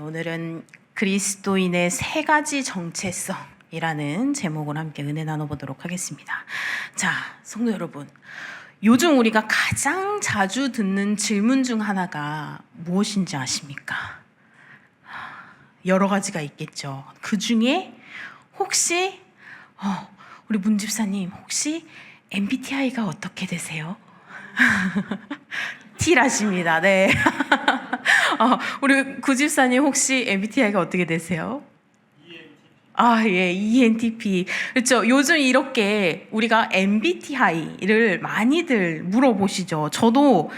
오늘은 그리스도인의 세 가지 정체성이라는 제목을 함께 은혜 나눠보도록 하겠습니다. 자, 성도 여러분, 요즘 우리가 가장 자주 듣는 질문 중 하나가 무엇인지 아십니까? 여러 가지가 있겠죠. 그 중에 혹시 우리 문 집사님 혹시 MBTI가 어떻게 되세요? T라십니다. 네. 우리 구집사님 혹시 MBTI가 어떻게 되세요? 예, ENTP. 그렇죠. 요즘 이렇게 우리가 MBTI를 많이들 물어보시죠. 저도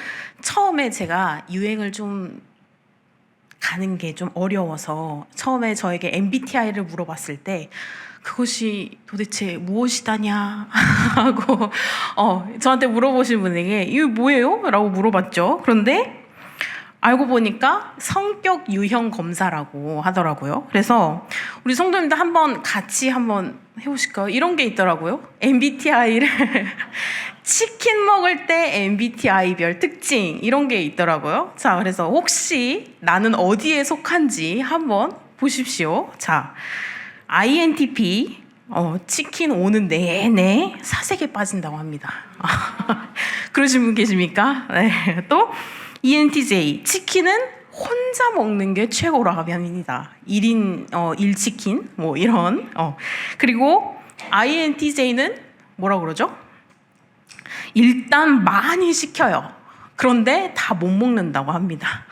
처음에 제가 유행을 좀 가는 게 좀 어려워서 처음에 저에게 MBTI를 물어봤을 때 그것이 도대체 무엇이다냐 하고 저한테 물어보신 분에게 이거 뭐예요? 라고 물어봤죠. 그런데 알고 보니까 성격 유형 검사라고 하더라고요. 그래서 우리 성도님들 같이 한번 해보실까요? 이런 게 있더라고요. MBTI를 치킨 먹을 때 MBTI별 특징 이런 게 있더라고요. 자, 그래서 혹시 나는 어디에 속한지 한번 보십시오. 자, INTP 치킨 오는 내내 사색에 빠진다고 합니다. 그러신 분 계십니까? 네. 또 ENTJ 치킨은 혼자 먹는 게 최고라고 합니다. 1인 1치킨 뭐 이런 그리고 INTJ는 뭐라고 그러죠? 일단 많이 시켜요. 그런데 다 못 먹는다고 합니다.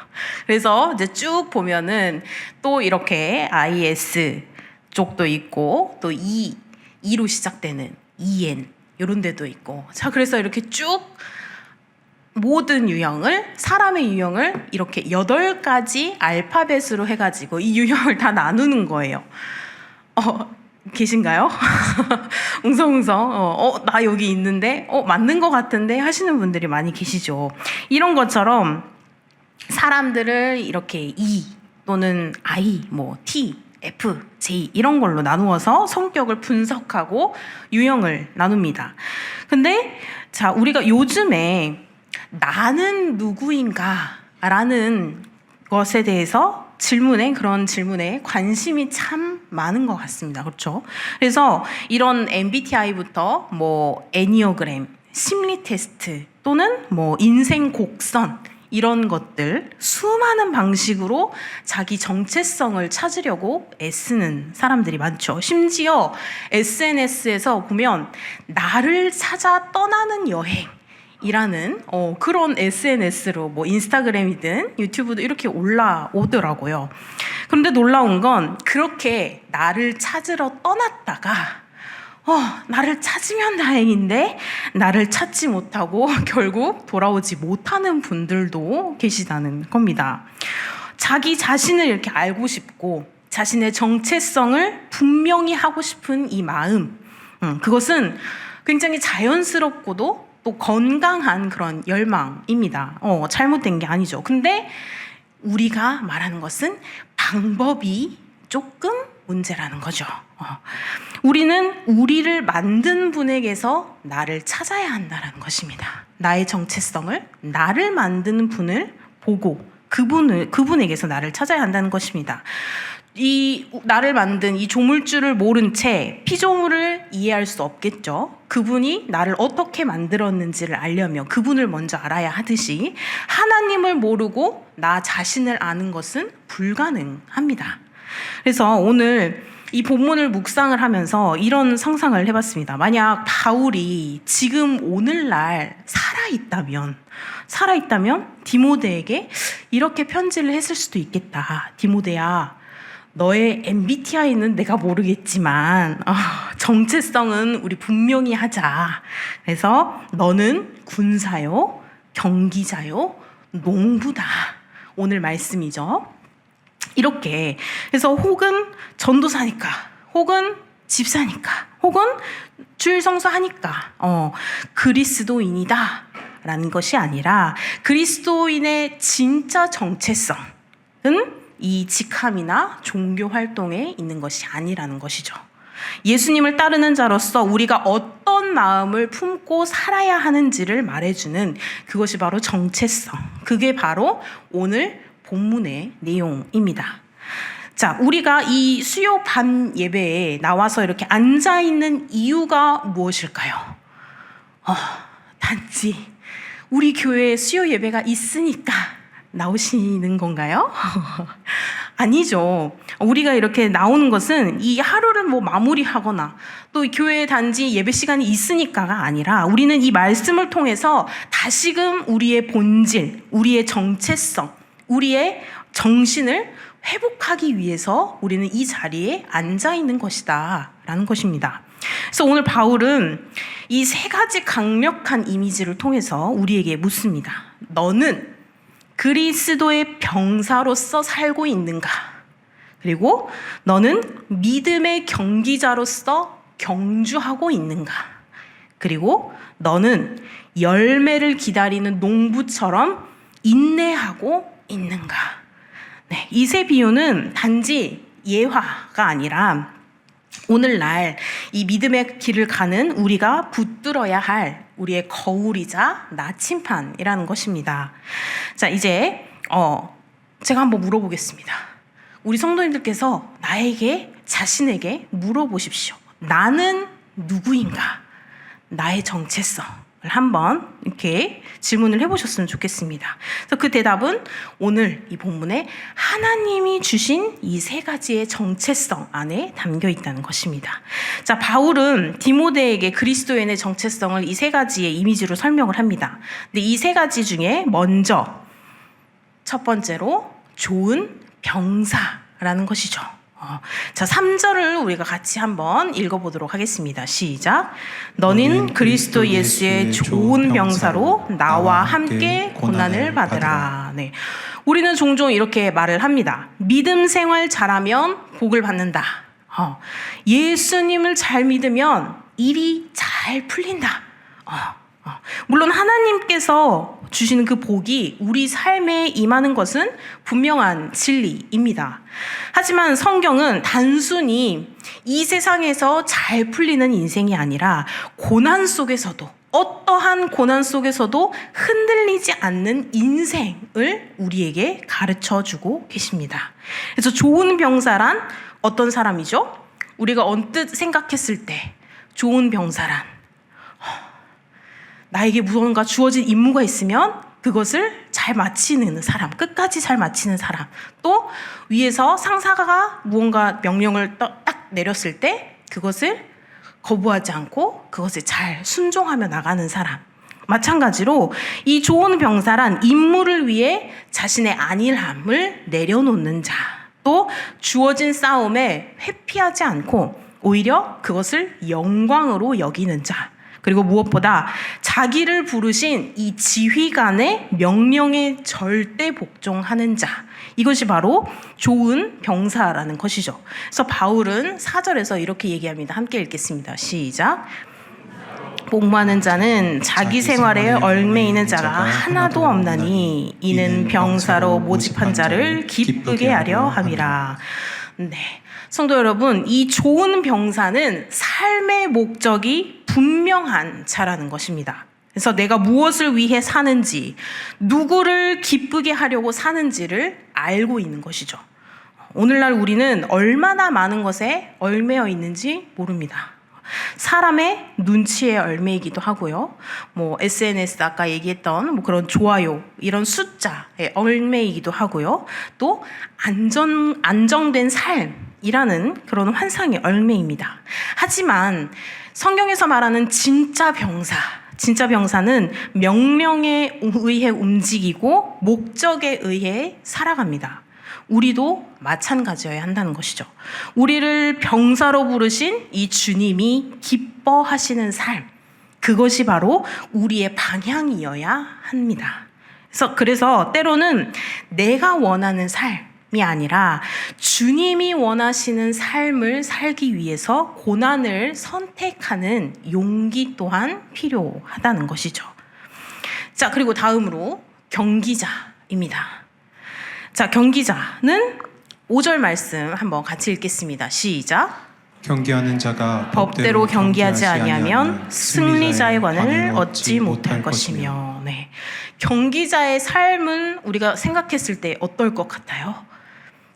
그래서 이제 쭉 보면은 또 이렇게 IS 쪽도 있고 또 E로 시작되는 EN 이런 데도 있고 자 그래서 이렇게 쭉 모든 유형을 사람의 유형을 이렇게 8가지 알파벳으로 해가지고 이 유형을 다 나누는 거예요. 계신가요? 웅성웅성 나 여기 있는데 맞는 것 같은데 하시는 분들이 많이 계시죠. 이런 것처럼 사람들을 이렇게 E 또는 I, T, F, J 이런 걸로 나누어서 성격을 분석하고 유형을 나눕니다. 근데 자 우리가 요즘에 나는 누구인가 라는 것에 대해서 그런 질문에 관심이 참 많은 것 같습니다. 그렇죠? 그래서 이런 MBTI부터 애니어그램, 심리 테스트 또는 인생 곡선 이런 것들 수많은 방식으로 자기 정체성을 찾으려고 애쓰는 사람들이 많죠. 심지어 SNS에서 보면 나를 찾아 떠나는 여행이라는 그런 SNS로 인스타그램이든 유튜브도 이렇게 올라오더라고요. 그런데 놀라운 건 그렇게 나를 찾으러 떠났다가 나를 찾으면 다행인데 나를 찾지 못하고 결국 돌아오지 못하는 분들도 계시다는 겁니다. 자기 자신을 이렇게 알고 싶고 자신의 정체성을 분명히 하고 싶은 이 마음 그것은 굉장히 자연스럽고도 또 건강한 그런 열망입니다. 잘못된 게 아니죠. 근데 우리가 말하는 것은 방법이 조금 문제라는 거죠. 우리는 우리를 만든 분에게서 나를 찾아야 한다는 것입니다. 나의 정체성을 나를 만드는 분을 보고 그분에게서 나를 찾아야 한다는 것입니다. 이 나를 만든 이 조물주를 모른 채 피조물을 이해할 수 없겠죠. 그분이 나를 어떻게 만들었는지를 알려면 그분을 먼저 알아야 하듯이 하나님을 모르고 나 자신을 아는 것은 불가능합니다. 그래서 오늘 이 본문을 묵상을 하면서 이런 상상을 해봤습니다. 만약 바울이 지금 오늘날 살아있다면 디모데에게 이렇게 편지를 했을 수도 있겠다. 디모데야, 너의 MBTI는 내가 모르겠지만 정체성은 우리 분명히 하자. 그래서 너는 군사요, 경기자요, 농부다. 오늘 말씀이죠. 이렇게 그래서 혹은 전도사니까 혹은 집사니까 혹은 주일 성수하니까 그리스도인이다 라는 것이 아니라 그리스도인의 진짜 정체성은 이 직함이나 종교 활동에 있는 것이 아니라는 것이죠. 예수님을 따르는 자로서 우리가 어떤 마음을 품고 살아야 하는지를 말해주는 그것이 바로 정체성. 그게 바로 오늘 본문의 내용입니다. 자, 우리가 이 수요 밤 예배에 나와서 이렇게 앉아 있는 이유가 무엇일까요? 단지 우리 교회에 수요 예배가 있으니까 나오시는 건가요? 아니죠. 우리가 이렇게 나오는 것은 이 하루를 뭐 마무리하거나 또 교회 단지 예배 시간이 있으니까가 아니라 우리는 이 말씀을 통해서 다시금 우리의 본질, 우리의 정체성, 우리의 정신을 회복하기 위해서 우리는 이 자리에 앉아 있는 것이다 라는 것입니다. 그래서 오늘 바울은 이 세 가지 강력한 이미지를 통해서 우리에게 묻습니다. 너는 그리스도의 병사로서 살고 있는가? 그리고 너는 믿음의 경기자로서 경주하고 있는가? 그리고 너는 열매를 기다리는 농부처럼 인내하고 있는가? 네, 이 세 비유는 단지 예화가 아니라 오늘날 이 믿음의 길을 가는 우리가 붙들어야 할 우리의 거울이자 나침판이라는 것입니다. 자, 이제 제가 한번 물어보겠습니다. 우리 성도님들께서 나에게, 자신에게 물어보십시오. 나는 누구인가? 나의 정체성을 한번 이렇게 질문을 해보셨으면 좋겠습니다. 그래서 그 대답은 오늘 이 본문에 하나님이 주신 이 세 가지의 정체성 안에 담겨 있다는 것입니다. 자, 바울은 디모데에게 그리스도인의 정체성을 이 세 가지의 이미지로 설명을 합니다. 근데 이 세 가지 중에 먼저 첫 번째로 좋은 병사라는 것이죠. 자, 3절을 우리가 같이 한번 읽어보도록 하겠습니다. 시작. 너는 그리스도 예수의 좋은 병사로 나와 함께 고난을 받으라. 네. 우리는 종종 이렇게 말을 합니다. 믿음 생활 잘하면 복을 받는다. 예수님을 잘 믿으면 일이 잘 풀린다. 물론 하나님께서 주시는 그 복이 우리 삶에 임하는 것은 분명한 진리입니다. 하지만 성경은 단순히 이 세상에서 잘 풀리는 인생이 아니라 고난 속에서도, 어떠한 고난 속에서도 흔들리지 않는 인생을 우리에게 가르쳐 주고 계십니다. 그래서 좋은 병사란 어떤 사람이죠? 우리가 언뜻 생각했을 때 좋은 병사란 나에게 무언가 주어진 임무가 있으면 그것을 잘 마치는 사람, 끝까지 잘 마치는 사람, 또 위에서 상사가 무언가 명령을 딱 내렸을 때 그것을 거부하지 않고 그것을 잘 순종하며 나가는 사람. 마찬가지로 이 좋은 병사란 임무를 위해 자신의 안일함을 내려놓는 자, 또 주어진 싸움에 회피하지 않고 오히려 그것을 영광으로 여기는 자, 그리고 무엇보다 자기를 부르신 이 지휘관의 명령에 절대 복종하는 자, 이것이 바로 좋은 병사라는 것이죠. 그래서 바울은 4절에서 이렇게 얘기합니다. 함께 읽겠습니다. 시작. 복무하는 자는 자기 생활에 얽매이는 자가 하나도 없나니 이는 병사로 모집한 자를 기쁘게 하려 함이라. 네, 성도 여러분, 이 좋은 병사는 삶의 목적이 분명한 자라는 것입니다. 그래서 내가 무엇을 위해 사는지, 누구를 기쁘게 하려고 사는지를 알고 있는 것이죠. 오늘날 우리는 얼마나 많은 것에 얽매여 있는지 모릅니다. 사람의 눈치에 얽매이기도 하고요. SNS 아까 얘기했던 그런 좋아요, 이런 숫자에 얽매이기도 하고요. 또 안정된 삶이라는 그런 환상에 얽매입니다. 하지만 성경에서 말하는 진짜 병사는 명령에 의해 움직이고 목적에 의해 살아갑니다. 우리도 마찬가지여야 한다는 것이죠. 우리를 병사로 부르신 이 주님이 기뻐하시는 삶, 그것이 바로 우리의 방향이어야 합니다. 그래서 때로는 내가 원하는 삶이 아니라 주님이 원하시는 삶을 살기 위해서 고난을 선택하는 용기 또한 필요하다는 것이죠. 자, 그리고 다음으로 경기자입니다. 자, 경기자는 5절 말씀 한번 같이 읽겠습니다. 시작. 경기하는 자가 법대로 경기하지 아니하면 승리자의 관을 얻지 못할 것이며. 네. 경기자의 삶은 우리가 생각했을 때 어떨 것 같아요?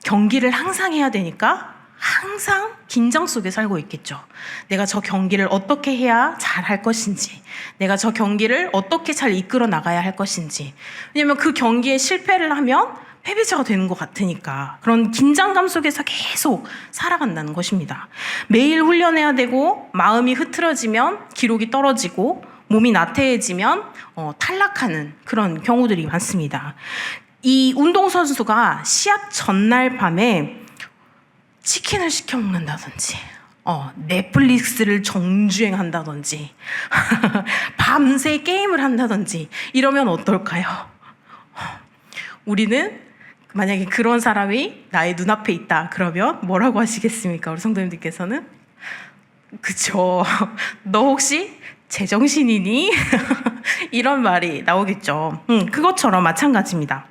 경기를 항상 해야 되니까 항상 긴장 속에 살고 있겠죠. 내가 저 경기를 어떻게 해야 잘 할 것인지, 내가 저 경기를 어떻게 잘 이끌어 나가야 할 것인지. 왜냐면 그 경기에 실패를 하면 패배자가 되는 것 같으니까 그런 긴장감 속에서 계속 살아간다는 것입니다. 매일 훈련해야 되고 마음이 흐트러지면 기록이 떨어지고 몸이 나태해지면 탈락하는 그런 경우들이 많습니다. 이 운동선수가 시합 전날 밤에 치킨을 시켜 먹는다든지 넷플릭스를 정주행한다든지 밤새 게임을 한다든지 이러면 어떨까요? 우리는 만약에 그런 사람이 나의 눈앞에 있다 그러면 뭐라고 하시겠습니까? 우리 성도님들께서는? 그쵸. 너 혹시 제정신이니? 이런 말이 나오겠죠. 그것처럼 마찬가지입니다.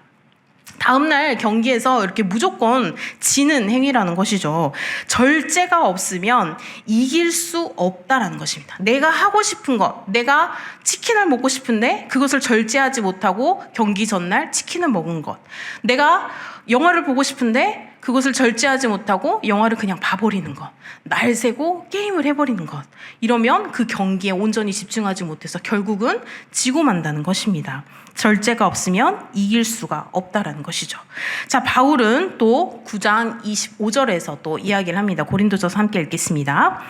다음날 경기에서 이렇게 무조건 지는 행위라는 것이죠. 절제가 없으면 이길 수 없다라는 것입니다. 내가 하고 싶은 것, 내가 치킨을 먹고 싶은데 그것을 절제하지 못하고 경기 전날 치킨을 먹은 것, 내가 영화를 보고 싶은데 그것을 절제하지 못하고 영화를 그냥 봐버리는 것, 날 새고 게임을 해버리는 것, 이러면 그 경기에 온전히 집중하지 못해서 결국은 지고 만다는 것입니다. 절제가 없으면 이길 수가 없다라는 것이죠. 자, 바울은 또 9장 25절에서 또 이야기를 합니다. 고린도전서 함께 읽겠습니다.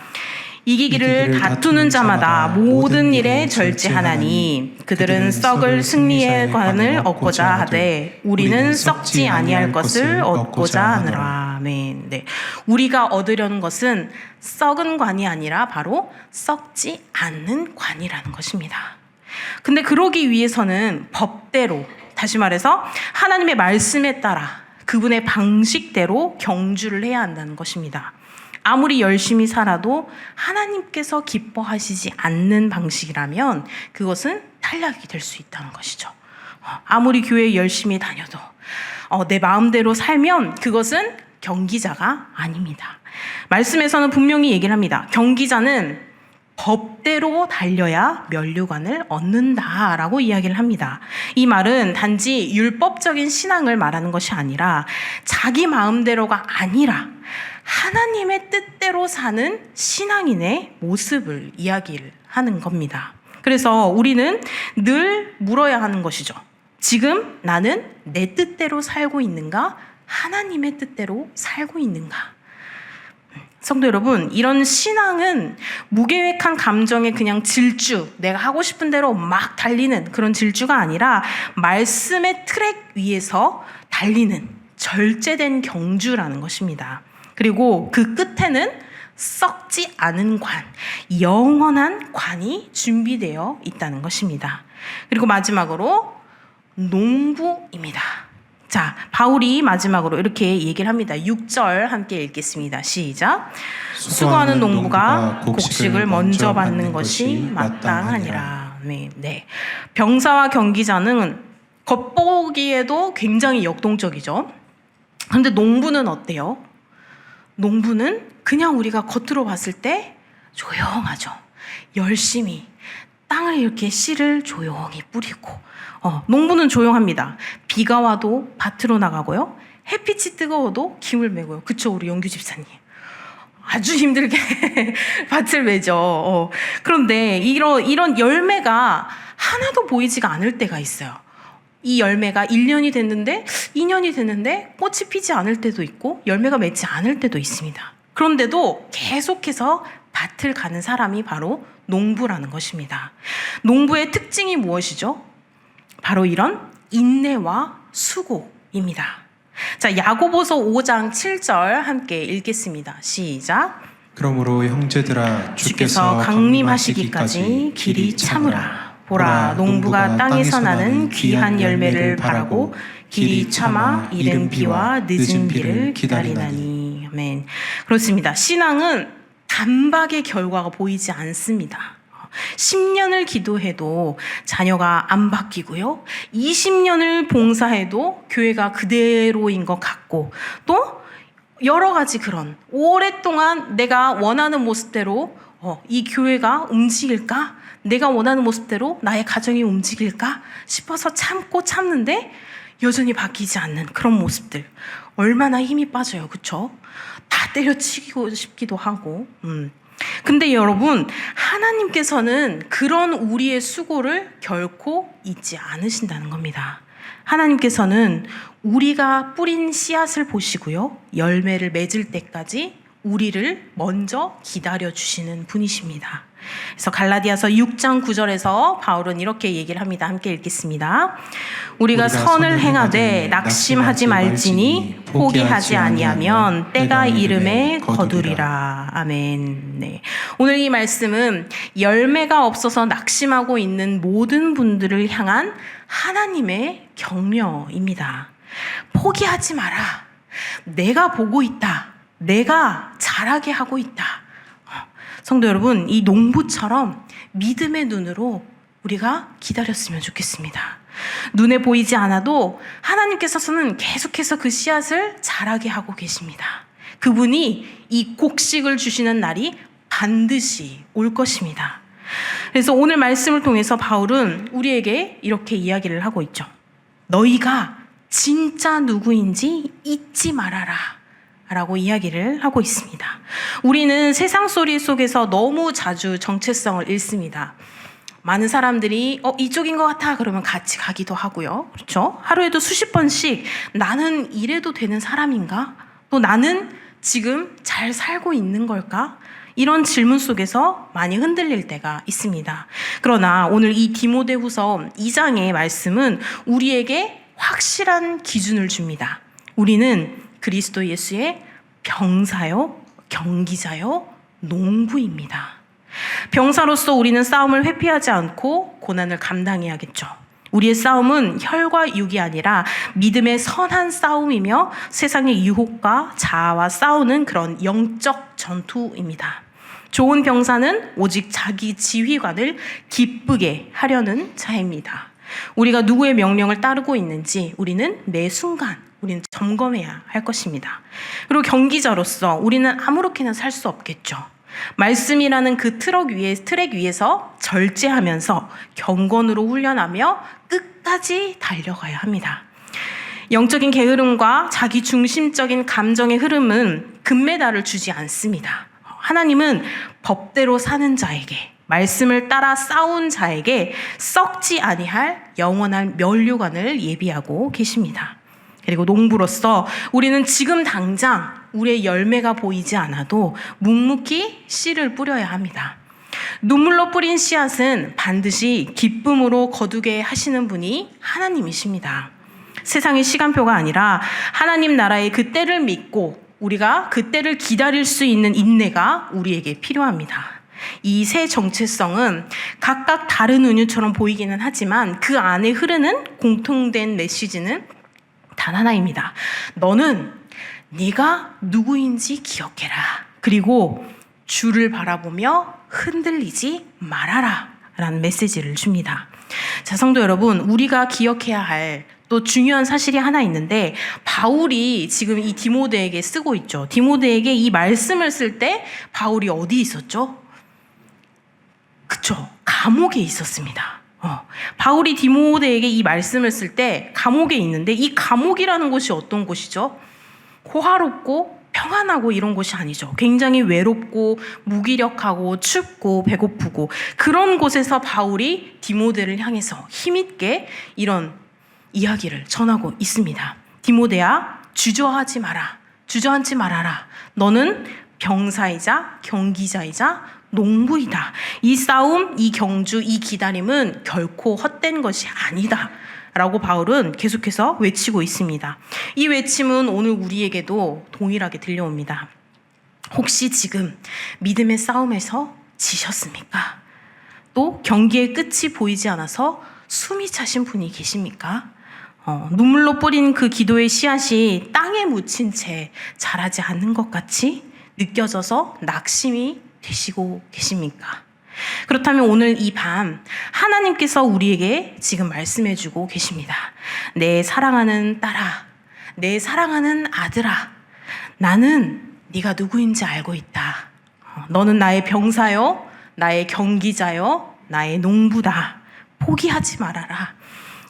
이기기를 다투는 자마다 모든 일에 절제하나니 그들은 썩을 승리의 관을 얻고자 하되 우리는 썩지 아니할 것을 얻고자 하느라. 아멘. 네. 우리가 얻으려는 것은 썩은 관이 아니라 바로 썩지 않는 관이라는 것입니다. 근데 그러기 위해서는 법대로, 다시 말해서 하나님의 말씀에 따라 그분의 방식대로 경주를 해야 한다는 것입니다. 아무리 열심히 살아도 하나님께서 기뻐하시지 않는 방식이라면 그것은 탈락이 될 수 있다는 것이죠. 아무리 교회에 열심히 다녀도 내 마음대로 살면 그것은 경기자가 아닙니다. 말씀에서는 분명히 얘기를 합니다. 경기자는 법대로 달려야 면류관을 얻는다라고 이야기를 합니다. 이 말은 단지 율법적인 신앙을 말하는 것이 아니라 자기 마음대로가 아니라 하나님의 뜻대로 사는 신앙인의 모습을 이야기를 하는 겁니다. 그래서 우리는 늘 물어야 하는 것이죠. 지금 나는 내 뜻대로 살고 있는가? 하나님의 뜻대로 살고 있는가? 성도 여러분, 이런 신앙은 무계획한 감정에 그냥 질주, 내가 하고 싶은 대로 막 달리는 그런 질주가 아니라 말씀의 트랙 위에서 달리는 절제된 경주라는 것입니다. 그리고 그 끝에는 썩지 않은 관, 영원한 관이 준비되어 있다는 것입니다. 그리고 마지막으로 농부입니다. 자, 바울이 마지막으로 이렇게 얘기를 합니다. 6절 함께 읽겠습니다. 시작. 수고하는 농부가 곡식을 먼저 받는 것이 마땅하니라. 네. 병사와 경기자는 겉보기에도 굉장히 역동적이죠. 그런데 농부는 어때요? 농부는 그냥 우리가 겉으로 봤을 때 조용하죠. 열심히 땅을 이렇게 씨를 조용히 뿌리고 농부는 조용합니다. 비가 와도 밭으로 나가고요. 햇빛이 뜨거워도 김을 메고요. 그쵸, 우리 영규 집사님. 아주 힘들게 밭을 메죠. 그런데 이런 열매가 하나도 보이지가 않을 때가 있어요. 이 열매가 1년이 됐는데 2년이 됐는데 꽃이 피지 않을 때도 있고 열매가 맺지 않을 때도 있습니다. 그런데도 계속해서 밭을 가는 사람이 바로 농부라는 것입니다. 농부의 특징이 무엇이죠? 바로 이런 인내와 수고입니다. 자, 야고보서 5장 7절 함께 읽겠습니다. 시작. 그러므로 형제들아 주께서 강림하시기까지 길이 참으라. 보라, 농부가 땅에서 나는 귀한 열매를 바라고 길이 참아 이른 비와 늦은 비를 기다리나니. 아멘. 그렇습니다. 신앙은 단박의 결과가 보이지 않습니다. 10년을 기도해도 자녀가 안 바뀌고요. 20년을 봉사해도 교회가 그대로인 것 같고, 또 여러 가지 그런 오랫동안 내가 원하는 모습대로 이 교회가 움직일까? 내가 원하는 모습대로 나의 가정이 움직일까 싶어서 참고 참는데 여전히 바뀌지 않는 그런 모습들. 얼마나 힘이 빠져요. 그쵸? 다 때려치고 싶기도 하고. 근데 여러분, 하나님께서는 그런 우리의 수고를 결코 잊지 않으신다는 겁니다. 하나님께서는 우리가 뿌린 씨앗을 보시고요, 열매를 맺을 때까지 우리를 먼저 기다려주시는 분이십니다. 그래서 갈라디아서 6장 9절에서 바울은 이렇게 얘기를 합니다. 함께 읽겠습니다. 우리가 선을 행하되 낙심하지 말지니 포기하지 아니하면 때가 이름에 거두리라. 아멘. 네. 오늘 이 말씀은 열매가 없어서 낙심하고 있는 모든 분들을 향한 하나님의 격려입니다. 포기하지 마라. 내가 보고 있다. 내가 잘하게 하고 있다. 성도 여러분, 이 농부처럼 믿음의 눈으로 우리가 기다렸으면 좋겠습니다. 눈에 보이지 않아도 하나님께서는 계속해서 그 씨앗을 자라게 하고 계십니다. 그분이 이 곡식을 주시는 날이 반드시 올 것입니다. 그래서 오늘 말씀을 통해서 바울은 우리에게 이렇게 이야기를 하고 있죠. 너희가 진짜 누구인지 잊지 말아라 라고 이야기를 하고 있습니다. 우리는 세상 소리 속에서 너무 자주 정체성을 잃습니다. 많은 사람들이 이쪽인 것 같아 그러면 같이 가기도 하고요. 그렇죠? 하루에도 수십 번씩 나는 이래도 되는 사람인가? 또 나는 지금 잘 살고 있는 걸까? 이런 질문 속에서 많이 흔들릴 때가 있습니다. 그러나 오늘 이 디모데후서 2장의 말씀은 우리에게 확실한 기준을 줍니다. 우리는 그리스도 예수의 병사요, 경기자요, 농부입니다. 병사로서 우리는 싸움을 회피하지 않고 고난을 감당해야겠죠. 우리의 싸움은 혈과 육이 아니라 믿음의 선한 싸움이며 세상의 유혹과 자아와 싸우는 그런 영적 전투입니다. 좋은 병사는 오직 자기 지휘관을 기쁘게 하려는 자입니다. 우리가 누구의 명령을 따르고 있는지 우리는 매 순간 우리는 점검해야 할 것입니다. 그리고 경기자로서 우리는 아무렇게나 살 수 없겠죠. 말씀이라는 그 트랙 위에서 절제하면서 경건으로 훈련하며 끝까지 달려가야 합니다. 영적인 게으름과 자기 중심적인 감정의 흐름은 금메달을 주지 않습니다. 하나님은 법대로 사는 자에게, 말씀을 따라 싸운 자에게 썩지 아니할 영원한 면류관을 예비하고 계십니다. 그리고 농부로서 우리는 지금 당장 우리의 열매가 보이지 않아도 묵묵히 씨를 뿌려야 합니다. 눈물로 뿌린 씨앗은 반드시 기쁨으로 거두게 하시는 분이 하나님이십니다. 세상의 시간표가 아니라 하나님 나라의 그 때를 믿고 우리가 그 때를 기다릴 수 있는 인내가 우리에게 필요합니다. 이 세 정체성은 각각 다른 은유처럼 보이기는 하지만 그 안에 흐르는 공통된 메시지는 단 하나입니다. 너는 네가 누구인지 기억해라. 그리고 주를 바라보며 흔들리지 말아라 라는 메시지를 줍니다. 자, 성도 여러분, 우리가 기억해야 할 또 중요한 사실이 하나 있는데 바울이 지금 이 디모데에게 쓰고 있죠. 디모데에게 이 말씀을 쓸 때 바울이 어디 있었죠? 그쵸, 감옥에 있었습니다. 바울이 디모데에게 이 말씀을 쓸 때 감옥에 있는데 이 감옥이라는 곳이 어떤 곳이죠? 호화롭고 평안하고 이런 곳이 아니죠. 굉장히 외롭고 무기력하고 춥고 배고프고 그런 곳에서 바울이 디모데를 향해서 힘있게 이런 이야기를 전하고 있습니다. 디모데야, 주저하지 마라. 주저앉지 말아라. 너는 병사이자 경기자이자 농부이다. 이 싸움, 이 경주, 이 기다림은 결코 헛된 것이 아니다. 라고 바울은 계속해서 외치고 있습니다. 이 외침은 오늘 우리에게도 동일하게 들려옵니다. 혹시 지금 믿음의 싸움에서 지셨습니까? 또 경기의 끝이 보이지 않아서 숨이 차신 분이 계십니까? 눈물로 뿌린 그 기도의 씨앗이 땅에 묻힌 채 자라지 않는 것 같이 느껴져서 낙심이 되시고 계십니까? 그렇다면 오늘 이 밤 하나님께서 우리에게 지금 말씀해주고 계십니다. 내 사랑하는 딸아, 내 사랑하는 아들아, 나는 네가 누구인지 알고 있다. 너는 나의 병사요, 나의 경기자요, 나의 농부다. 포기하지 말아라.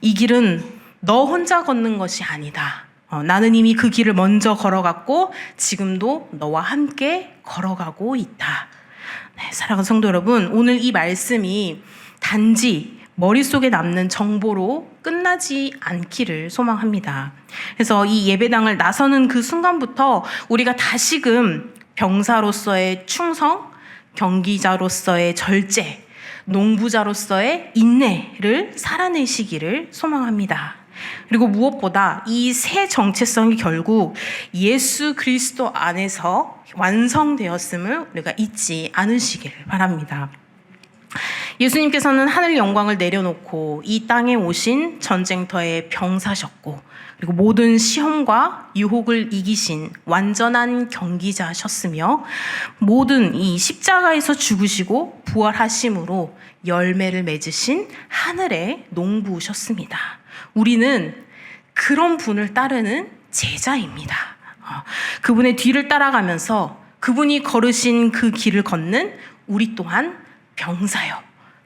이 길은 너 혼자 걷는 것이 아니다. 나는 이미 그 길을 먼저 걸어갔고 지금도 너와 함께 걸어가고 있다. 네, 사랑하는 성도 여러분, 오늘 이 말씀이 단지 머릿속에 남는 정보로 끝나지 않기를 소망합니다. 그래서 이 예배당을 나서는 그 순간부터 우리가 다시금 병사로서의 충성, 경기자로서의 절제, 농부자로서의 인내를 살아내시기를 소망합니다. 그리고 무엇보다 이 새 정체성이 결국 예수 그리스도 안에서 완성되었음을 우리가 잊지 않으시기를 바랍니다. 예수님께서는 하늘 영광을 내려놓고 이 땅에 오신 전쟁터의 병사셨고, 그리고 모든 시험과 유혹을 이기신 완전한 경기자셨으며, 모든 이 십자가에서 죽으시고 부활하심으로 열매를 맺으신 하늘의 농부셨습니다. 우리는 그런 분을 따르는 제자입니다. 그분의 뒤를 따라가면서 그분이 걸으신 그 길을 걷는 우리 또한 병사요,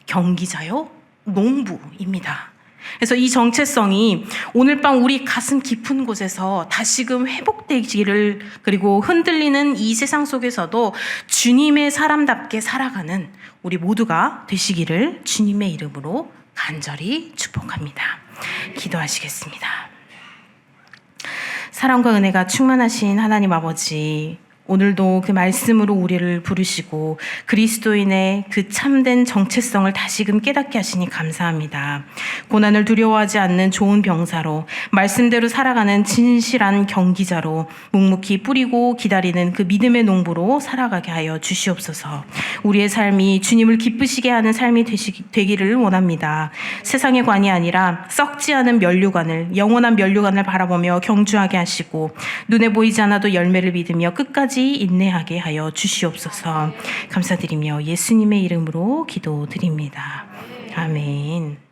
경기자요, 농부입니다. 그래서 이 정체성이 오늘 밤 우리 가슴 깊은 곳에서 다시금 회복되기를, 그리고 흔들리는 이 세상 속에서도 주님의 사람답게 살아가는 우리 모두가 되시기를 주님의 이름으로 간절히 축복합니다. 기도하시겠습니다. 사랑과 은혜가 충만하신 하나님 아버지, 오늘도 그 말씀으로 우리를 부르시고 그리스도인의 그 참된 정체성을 다시금 깨닫게 하시니 감사합니다. 고난을 두려워하지 않는 좋은 병사로, 말씀대로 살아가는 진실한 경기자로, 묵묵히 뿌리고 기다리는 그 믿음의 농부로 살아가게 하여 주시옵소서. 우리의 삶이 주님을 기쁘시게 하는 삶이 되기를 원합니다. 세상의 관이 아니라 썩지 않은 면류관을, 영원한 면류관을 바라보며 경주하게 하시고, 눈에 보이지 않아도 열매를 믿으며 끝까지 인내하게 하여 주시옵소서. 감사드리며 예수님의 이름으로 기도드립니다. 아멘.